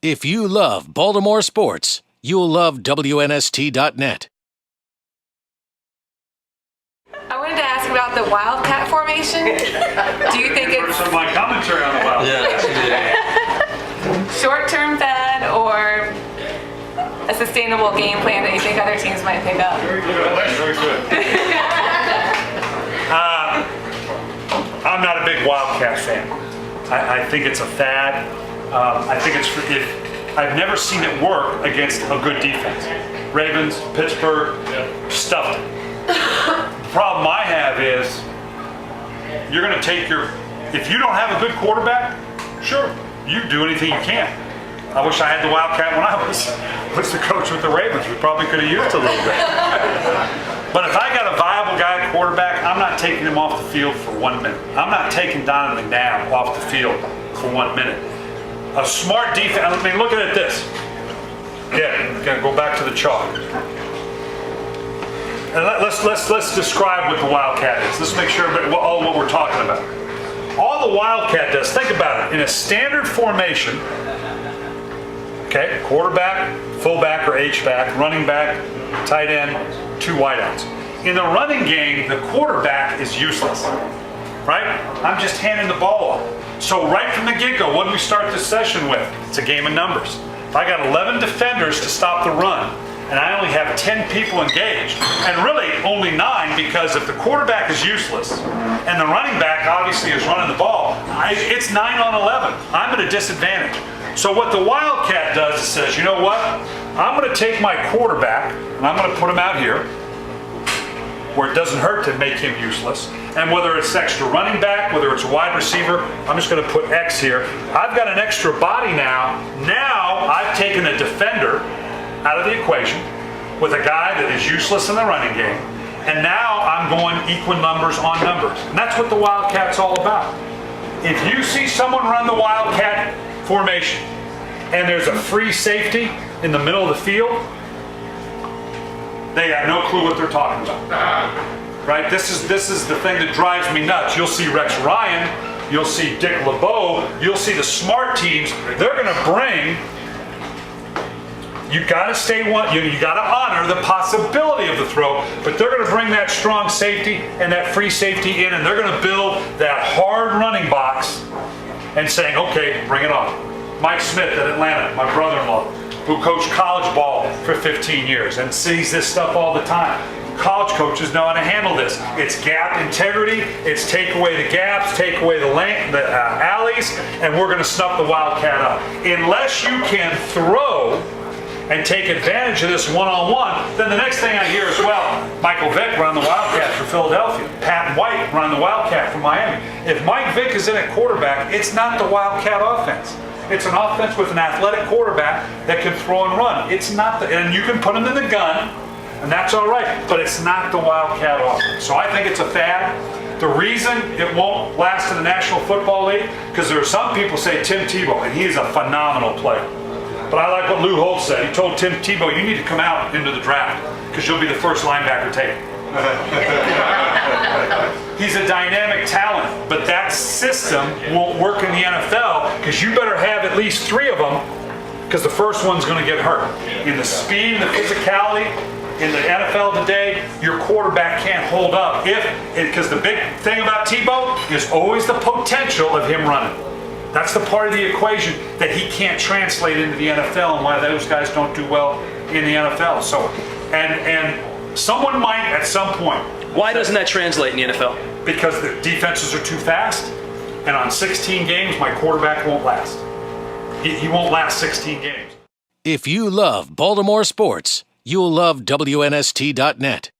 If you love Baltimore sports, you'll love WNST.net. I wanted to ask about the Wildcat formation. Do you think it's some of my commentary on the Wildcat? short-term fad or a sustainable game plan that you think other teams might pick up? Very good. I'm not a big Wildcat fan. I think it's a fad. I think I've never seen it work against a good defense. Ravens, Pittsburgh, stuffed it. The problem I have is you're going to take if you don't have a good quarterback, sure, you do anything you can. I wish I had the Wildcat when I was the coach with the Ravens. We probably could have used a little bit. But if I got a viable guy at quarterback, I'm not taking him off the field for 1 minute. I'm not taking Donovan McNabb off the field for 1 minute. A smart defense, I mean, look at this. Yeah, gotta go back to the chart. And let's describe what the Wildcat is. Let's make sure all what we're talking about. All the Wildcat does, think about it, in a standard formation, okay, quarterback, fullback or H-back, running back, tight end, 2 wideouts. In the running game, the quarterback is useless, right? I'm just handing the ball off. So right from the get-go, what did we start this session with? It's a game of numbers. If I got 11 defenders to stop the run, and I only have 10 people engaged, and really only 9 because if the quarterback is useless, and the running back obviously is running the ball, it's 9 on 11. I'm at a disadvantage. So what the Wildcat does is says, you know what? I'm going to take my quarterback, and I'm going to put him out here, where it doesn't hurt to make him useless. And whether it's extra running back, whether it's a wide receiver, I'm just going to put X here. I've got an extra body now. Now I've taken a defender out of the equation with a guy that is useless in the running game. And now I'm going equal numbers on numbers. And that's what the Wildcat's all about. If you see someone run the Wildcat formation and there's a free safety in the middle of the field, they got no clue what they're talking about. Right? This is the thing that drives me nuts. You'll see Rex Ryan, you'll see Dick LeBeau, you'll see the smart teams. They're going to bring. You got to stay one. You got to honor the possibility of the throw, but they're going to bring that strong safety and that free safety in, and they're going to build that hard running box, and saying, okay, bring it on. Mike Smith at Atlanta, my brother-in-law, who coached college ball for 15 years and sees this stuff all the time. College coaches know how to handle this. It's gap integrity, it's take away the gaps, take away the alleys, and we're going to snuff the Wildcat up. Unless you can throw and take advantage of this one-on-one, then the next thing I hear is, well, Michael Vick run the Wildcat for Philadelphia. Pat White run the Wildcat for Miami. If Mike Vick is in at quarterback, it's not the Wildcat offense. It's an offense with an athletic quarterback that can throw and run. It's not and you can put him in the gun, and that's all right, but it's not the Wildcat offense. So I think it's a fad. The reason it won't last in the National Football League, because there are some people say Tim Tebow, and he's a phenomenal player. But I like what Lou Holtz said. He told Tim Tebow, you need to come out into the draft, because you'll be the first linebacker taken. He's a dynamic talent, but that system won't work in the NFL, because you better have at least 3 of them, because the first one's going to get hurt. In the speed and the physicality, in the NFL today, your quarterback can't hold up because the big thing about Tebow is always the potential of him running. That's the part of the equation that he can't translate into the NFL, and why those guys don't do well in the NFL. So, and someone might at some point. Why doesn't that translate in the NFL? Because the defenses are too fast, and on 16 games, my quarterback won't last. He won't last 16 games. If you love Baltimore sports, you'll love WNST.net.